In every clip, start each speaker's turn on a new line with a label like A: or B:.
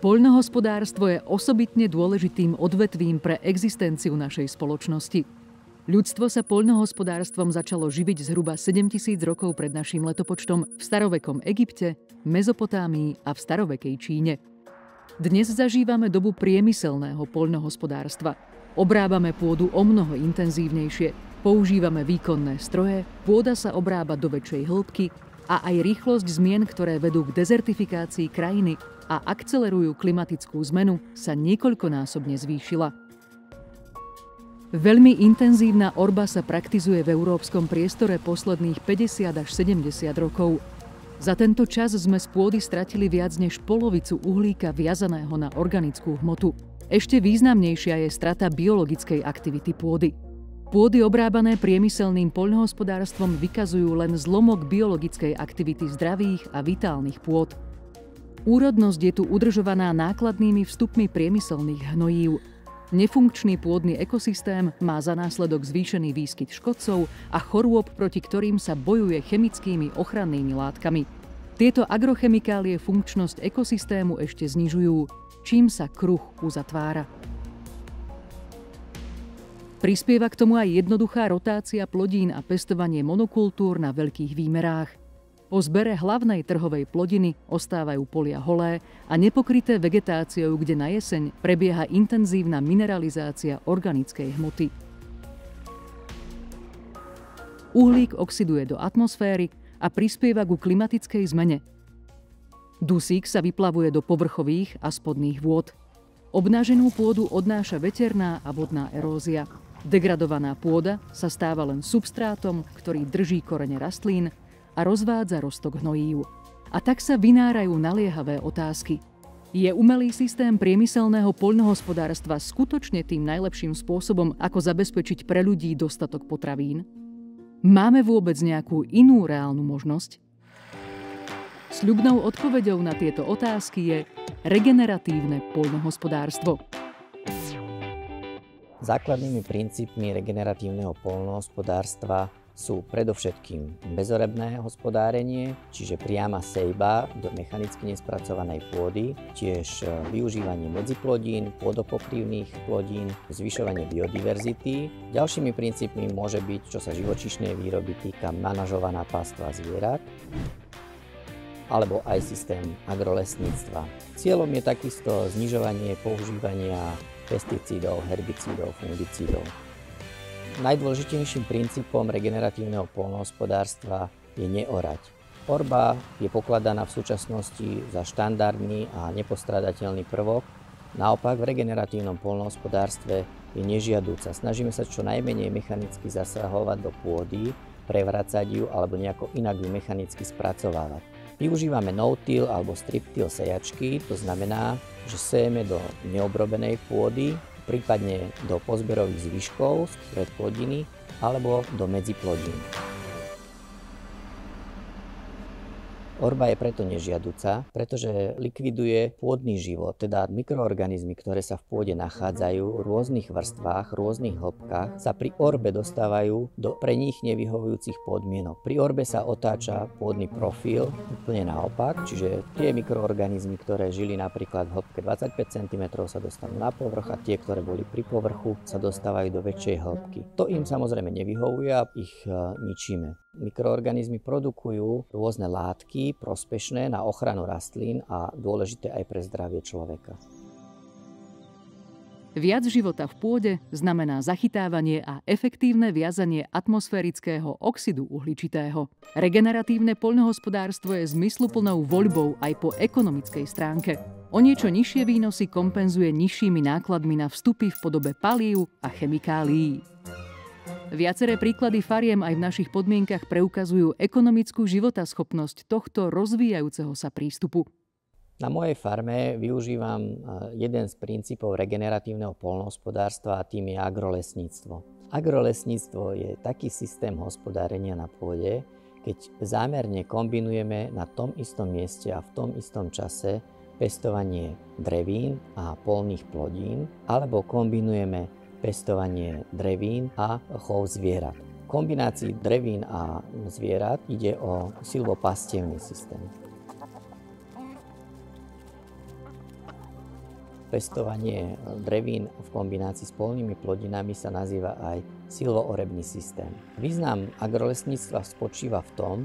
A: Poľnohospodárstvo je osobitne dôležitým odvetvím pre existenciu našej spoločnosti. Ľudstvo sa poľnohospodárstvom začalo živiť zhruba 7000 rokov pred naším letopočtom v starovekom Egypte, Mezopotámii a v starovekej Číne. Dnes zažívame dobu priemyselného poľnohospodárstva. Obrábame pôdu omnoho intenzívnejšie, používame výkonné stroje, pôda sa obrába do väčšej hĺbky a aj rýchlosť zmien, ktoré vedú k dezertifikácii krajiny a akcelerujú klimatickú zmenu, sa niekoľkonásobne zvýšila. Veľmi intenzívna orba sa praktizuje v európskom priestore posledných 50 až 70 rokov. Za tento čas sme z pôdy stratili viac než polovicu uhlíka viazaného na organickú hmotu. Ešte významnejšia je strata biologickej aktivity pôdy. Pôdy obrábané priemyselným poľnohospodárstvom vykazujú len zlomok biologickej aktivity zdravých a vitálnych pôd. Úrodnosť je tu udržovaná nákladnými vstupmi priemyselných hnojív. Nefunkčný pôdny ekosystém má za následok zvýšený výskyt škodcov a chorôb, proti ktorým sa bojuje chemickými ochrannými látkami. Tieto agrochemikálie funkčnosť ekosystému ešte znižujú, čím sa kruh uzatvára. Prispieva k tomu aj jednoduchá rotácia plodín a pestovanie monokultúr na veľkých výmerách. Po zbere hlavnej trhovej plodiny ostávajú polia holé a nepokryté vegetáciou, kde na jeseň prebieha intenzívna mineralizácia organickej hmoty. Uhlík oxiduje do atmosféry a prispieva ku klimatickej zmene. Dusík sa vyplavuje do povrchových a spodných vôd. Obnaženú pôdu odnáša veterná a vodná erózia. Degradovaná pôda sa stáva len substrátom, ktorý drží korene rastlín a rozvádza roztok hnojív. A tak sa vynárajú naliehavé otázky. Je umelý systém priemyselného poľnohospodárstva skutočne tým najlepším spôsobom, ako zabezpečiť pre ľudí dostatok potravín? Máme vôbec nejakú inú reálnu možnosť? Sľubnou odpoveďou na tieto otázky je regeneratívne poľnohospodárstvo.
B: Základnými princípmi regeneratívneho poľnohospodárstva sú predovšetkým bezorebné hospodárenie, čiže priama sejba do mechanicky nespracovanej pôdy, tiež využívanie medziplodín, pôdopokrývnych plodín, zvyšovanie biodiverzity. Ďalšími princípmi môže byť, čo sa živočíšnej výroby týka, manažovaná pastva zvierat, alebo aj systém agrolesníctva. Cieľom je takisto znižovanie používania pesticídov, herbicídov, fungicídov. Najdôležitejším princípom regeneratívneho poľnohospodárstva je neorať. Orba je pokladaná v súčasnosti za štandardný a nepostradateľný prvok. Naopak v regeneratívnom poľnohospodárstve je nežiadúca. Snažíme sa čo najmenej mechanicky zasahovať do pôdy, prevracať ju alebo nejako inak ju mechanicky spracovávať. Využívame no-till alebo strip-till sejačky, to znamená, že sejeme do neobrobenej pôdy, prípadne do pozberových zvyškov spred plodiny alebo do medziplodín. Orba je preto nežiaduca, pretože likviduje pôdny život, teda mikroorganizmy, ktoré sa v pôde nachádzajú v rôznych vrstvách, rôznych hĺbkach, sa pri orbe dostávajú do pre nich nevyhovujúcich podmienok. Pri orbe sa otáča pôdny profil úplne naopak, čiže tie mikroorganizmy, ktoré žili napríklad v hĺbke 25 cm, sa dostanú na povrch a tie, ktoré boli pri povrchu, sa dostávajú do väčšej hĺbky. To im samozrejme nevyhovuje a ich ničíme. Mikroorganizmy produkujú rôzne látky prospešné na ochranu rastlín a dôležité aj pre zdravie človeka.
A: Viac života v pôde znamená zachytávanie a efektívne viazanie atmosférického oxidu uhličitého. Regeneratívne poľnohospodárstvo je zmysluplnou voľbou aj po ekonomickej stránke. O niečo nižšie výnosy kompenzuje nižšími nákladmi na vstupy v podobe palív a chemikálií. Viaceré príklady fariem aj v našich podmienkach preukazujú ekonomickú životaschopnosť tohto rozvíjajúceho sa prístupu.
B: Na mojej farme využívam jeden z princípov regeneratívneho poľnohospodárstva a tým je agrolesníctvo. Agrolesníctvo je taký systém hospodárenia na pôde, keď zámerne kombinujeme na tom istom mieste a v tom istom čase pestovanie drevín a poľných plodín, alebo kombinujeme pestovanie drevín a chov zvierat. V kombinácii drevín a zvierat ide o silvopastevný systém. pestovanie drevín v kombinácii s poľnými plodinami sa nazýva aj silvoorebný systém. Význam agrolesníctva spočíva v tom,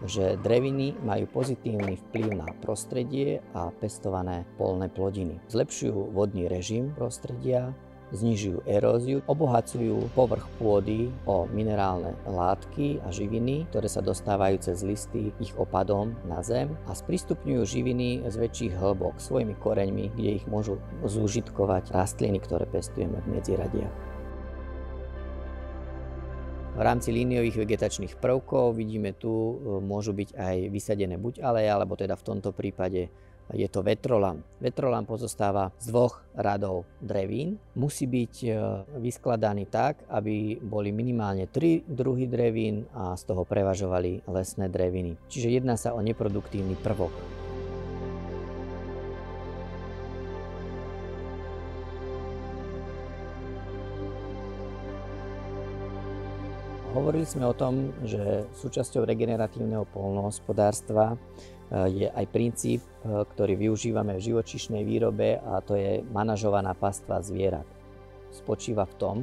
B: že dreviny majú pozitívny vplyv na prostredie a pestované poľné plodiny. Zlepšujú vodný režim prostredia, znižujú eróziu, obohacujú povrch pôdy o minerálne látky a živiny, ktoré sa dostávajú cez listy ich opadom na zem a sprístupňujú živiny z väčších hĺbok svojimi koreňmi, kde ich môžu zúžitkovať rastliny, ktoré pestujeme v medziradiach. V rámci líniových vegetačných prvkov vidíme tu, môžu byť aj vysadené buď aleje, alebo teda v tomto prípade je to vetrolam. Vetrolam pozostáva z 2 radov drevín. Musí byť vyskladaný tak, aby boli minimálne 3 druhy drevín a z toho prevažovali lesné dreviny. Čiže jedná sa o neproduktívny prvok. Hovorili sme o tom, že súčasťou regeneratívneho poľnohospodárstva je aj princíp, ktorý využívame v živočíšnej výrobe, a to je manažovaná pastva zvierat. Spočíva v tom,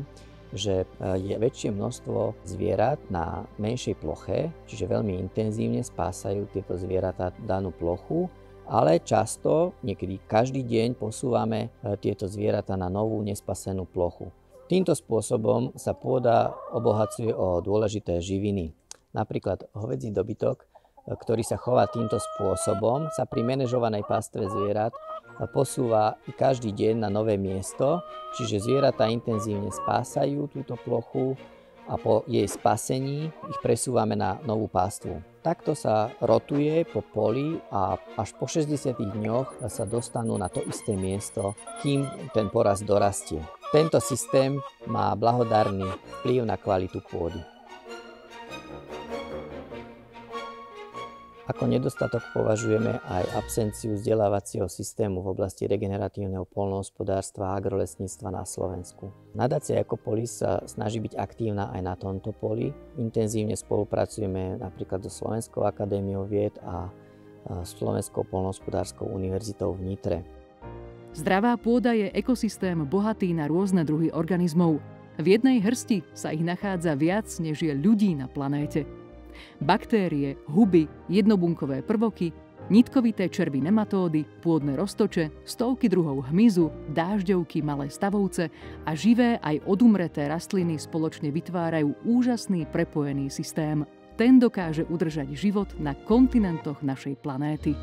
B: že je väčšie množstvo zvierat na menšej ploche, čiže veľmi intenzívne spásajú tieto zvieratá danú plochu, ale často, niekedy každý deň posúvame tieto zvieratá na novú nespasenú plochu. Týmto spôsobom sa pôda obohacuje o dôležité živiny. Napríklad hovädzí dobytok, ktorý sa chová týmto spôsobom, sa pri manažovanej pastve zvierat posúva každý deň na nové miesto, čiže zvieratá intenzívne spásajú túto plochu a po jej spasení ich presúvame na novú pastvu. Takto sa rotuje po poli a až po 60 dňoch sa dostanú na to isté miesto, kým ten porast dorastie. Tento systém má blahodárny vplyv na kvalitu pôdy. Ako nedostatok považujeme aj absenciu vzdelávacieho systému v oblasti regeneratívneho poľnohospodárstva a agrolesníctva na Slovensku. Nadácia Ecopolis sa snaží byť aktívna aj na tomto poli. Intenzívne spolupracujeme napríklad so Slovenskou akadémiou vied a Slovenskou poľnohospodárskou univerzitou v Nitre.
A: Zdravá pôda je ekosystém bohatý na rôzne druhy organizmov. V jednej hrsti sa ich nachádza viac, než je ľudí na planéte. Baktérie, huby, jednobunkové prvoky, nitkovité červy nematódy, pôdne roztoče, stovky druhov hmyzu, dážďovky, malé stavovce a živé aj odumreté rastliny spoločne vytvárajú úžasný prepojený systém. Ten dokáže udržať život na kontinentoch našej planéty.